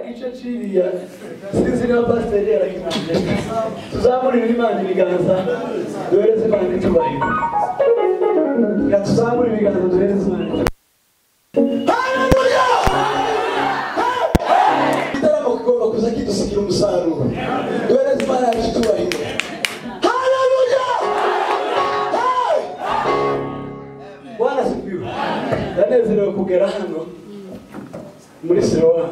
gice ciriya sinzi niba pasiteri yarahimanje tuzamurire Imana ibiganza duhereze Imana icyubahiro tuzamure ibiganza duhereze Imana icyubahiro. Haleluya! Igitaramo kigomba kuza kidusigira umusaruro duhereze Imana icyubahiro. Haleluya! Bwana sifiwe. Ndanezerewe kugera hano muri Siloa.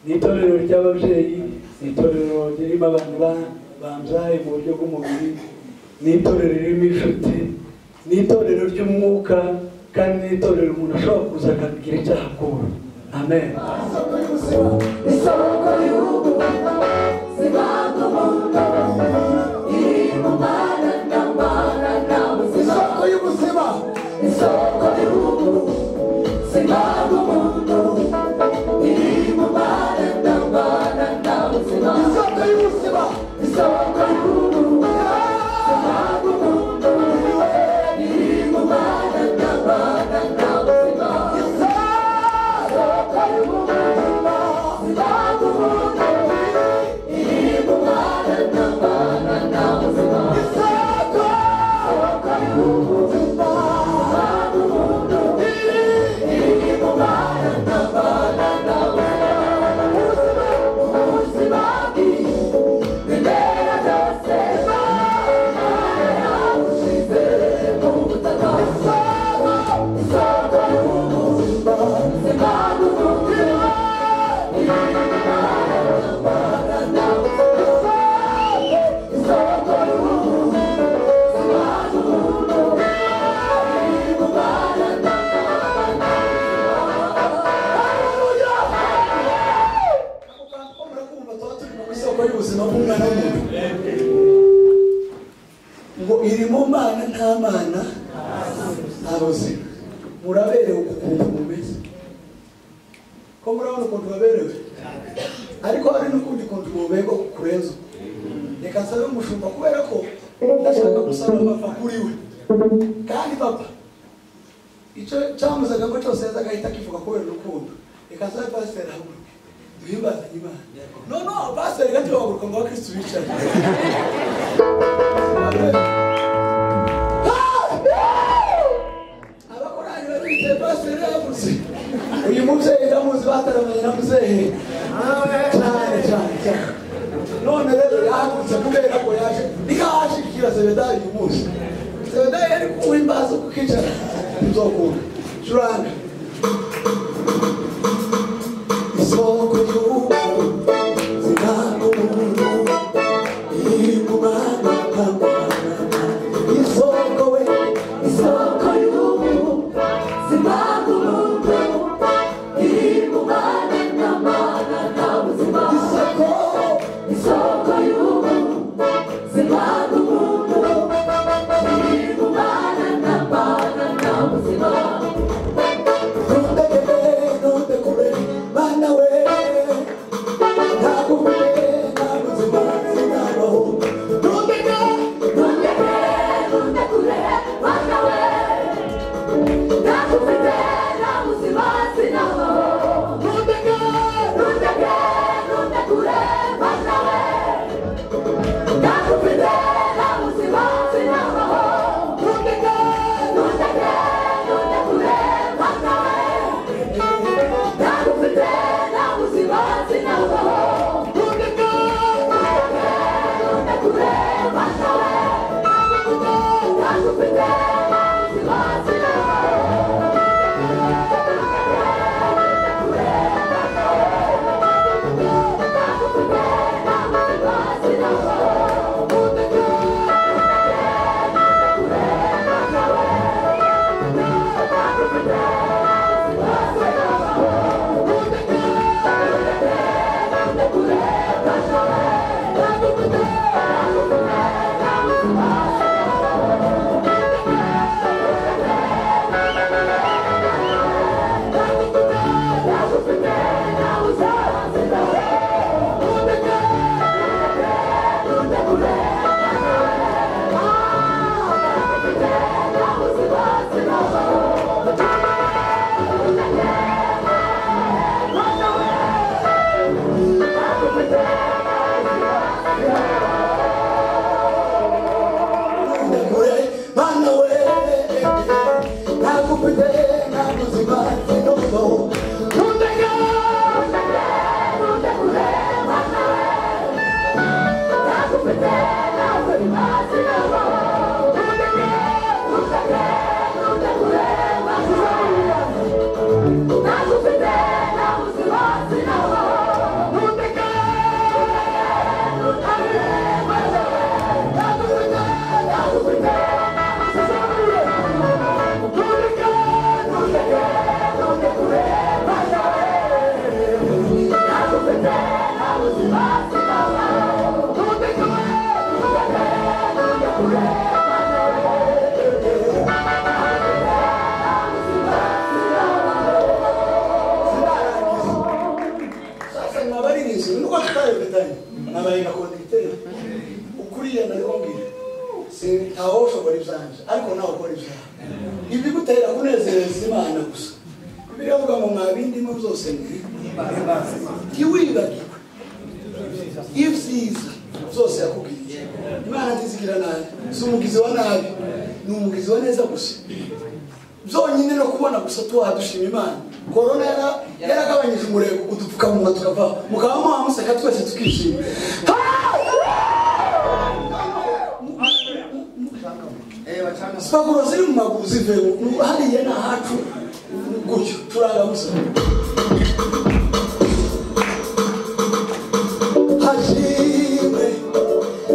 Ni itorero ry'ababyeyi, ni itorero ririmo abantu bambyaye mu buryo bw'umubiri, ni itorero ririmo inshuti, ni itorero ry'umwuka, kandi ni itorero umuntu ashobora kuza akagira icyo ahakura. Amen. Irimo Mana nta mana ntabuze muraberewe ukuntu mumeze ko murabona ukuntu baberewe ariko hari n'ukundi kuntu mubego kurenza reka nsabe umushumba kubera ko ndashaka gusaba bava kuri we kandi papa icyo cyamuzaga ngo cyose yazaga ahita akivuga kubera urukundo reka nsabe pasiteri haguruke duhimbaze Imana no pasiteri kandi bahaguruka ngo abakristo bicaye uyu mubyeyi ndamuzi bataramanye na muzehe cyane none rero yahagurutse kubera ko yaje nikahashikira Zebedayo uyu munsi Zebedayo yari kuwimbaza kukicara bizokunda curanga isoko y'ubu zinanga umuntu ikumana kamana isoko we isoko y'ubu zinanga umuntu ikumana kamana kabuzima isoko y'ubu zinanga umuntu ikumana kamana kabuzima munsi nuko tutarepetanye nabaye gakonditeri ukuriye naribongire ntaho ushobora ibyanje ariko nawe ukora ibyaha ibi gutera kunezereza Imana gusa biravuga ngo mwabindimo byose ntiwibagirwe ibyiza byose yakubwiye Imana ntizigira nabi si umugizi wa nabi ni umugizi wa neza gusa byonyine no kubona gusa tuwadushima Imana korona yaragabanyije umurego udupfukamunwa tukava mukaba muhamuseka twese tukishima sipaguro ziri mu maguru ziveho hariya ni ahacu gutyo turagamusa hashime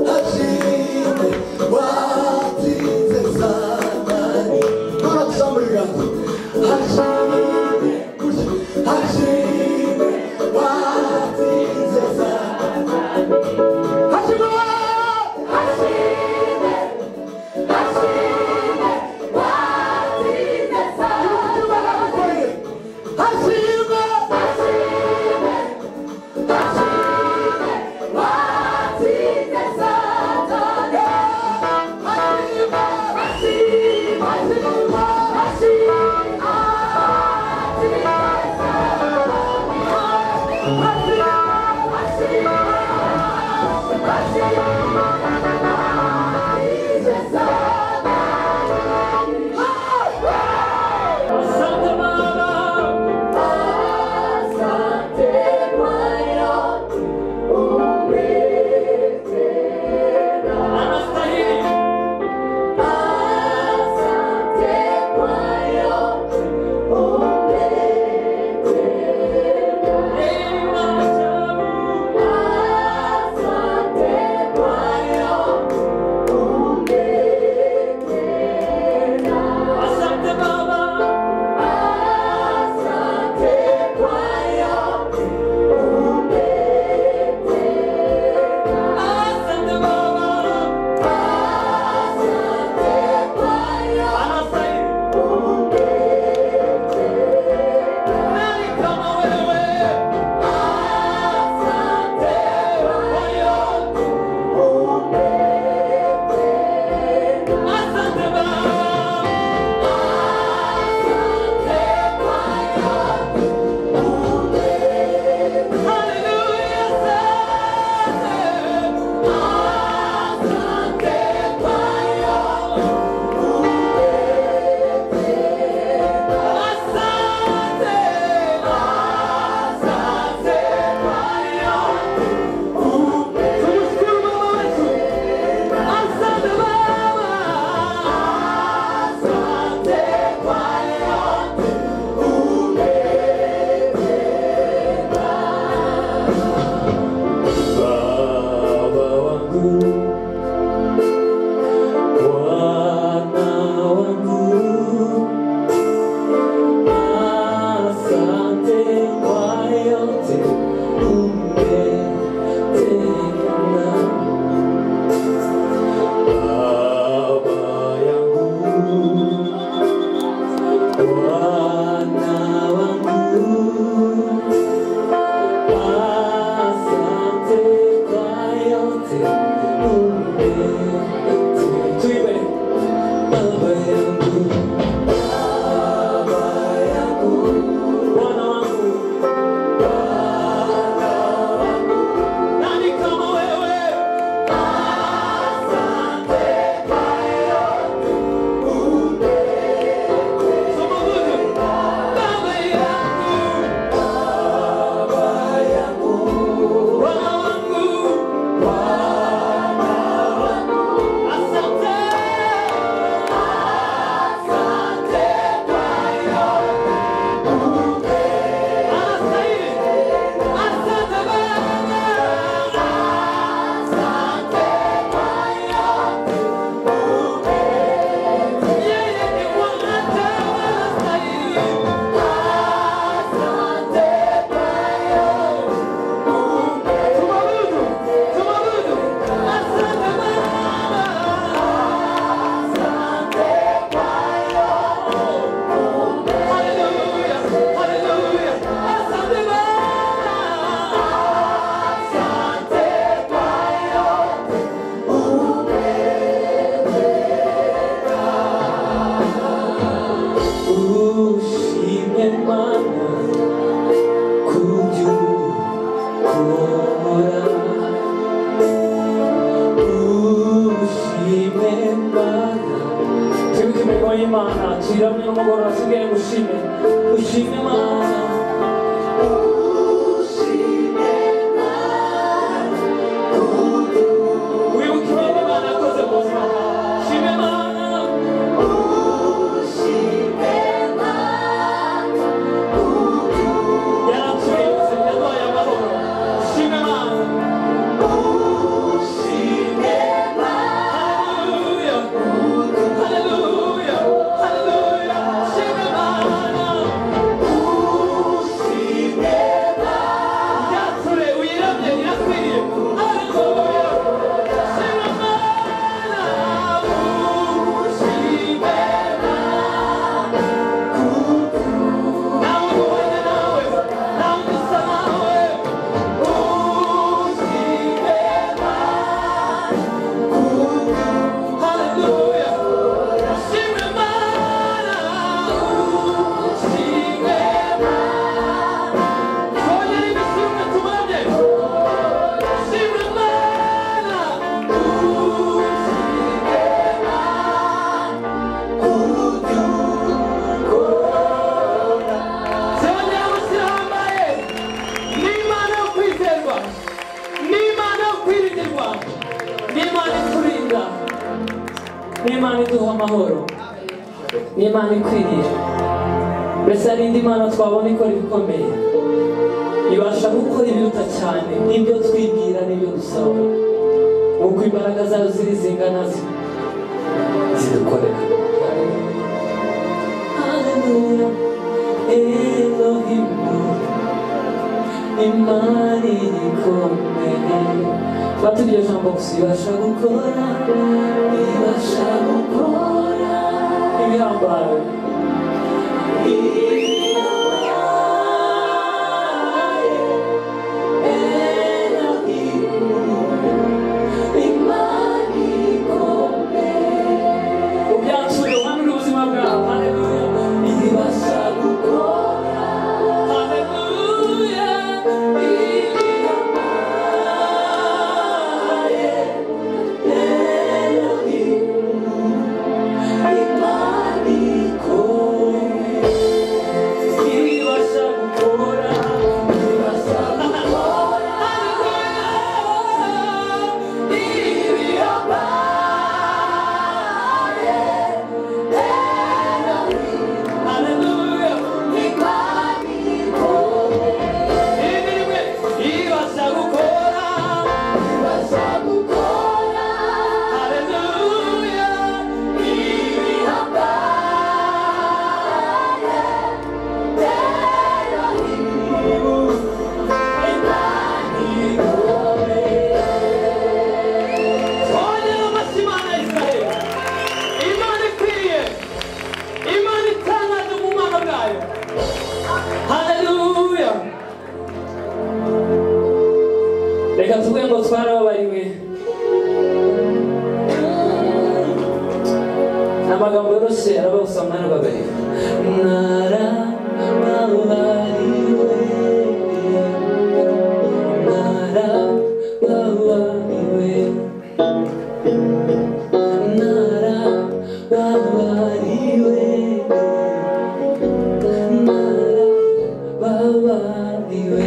hashime watinze satani none tuzamurira hashime hashime watinze satani hashime Oh, tuzongorora tugere mushime ushime Mana n'Imana iduha amahoro n'Imana ikwiriye mbese hari indi Mana twabona ikora ibikomeye ibasha gukora ibiruta cyane n'ibyo twibwira n'ibyo dusaba nk'uko imbaraga zayo ziri zingana zidukorera Haleluya Elohim Imana ikomeye batubwiye ijambo gusa ibasha gukora ibihambaye ubyature uhanure ubuzima bwawe Haleluya ibasha gukora Haleluya reka tuvuge ngo twarababariwe amagambo yoroshye arabasoma narababariwe narababariwe narababariwe narababariwe narababariwe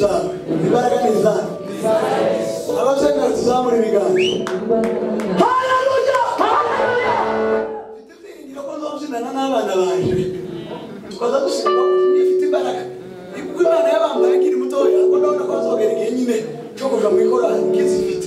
zawe imbaraga ni zawe abasenga tuzamura ibiganza haleluya mfite ibyiringiro ko nzobyinana n'abana banje tukaza dusimba kuko ifite imbaraga kuko Imana yabambaye akiri mutoya ko ndabona ko azogera igihe nyine cyo kuja mu ikorani nk'izifite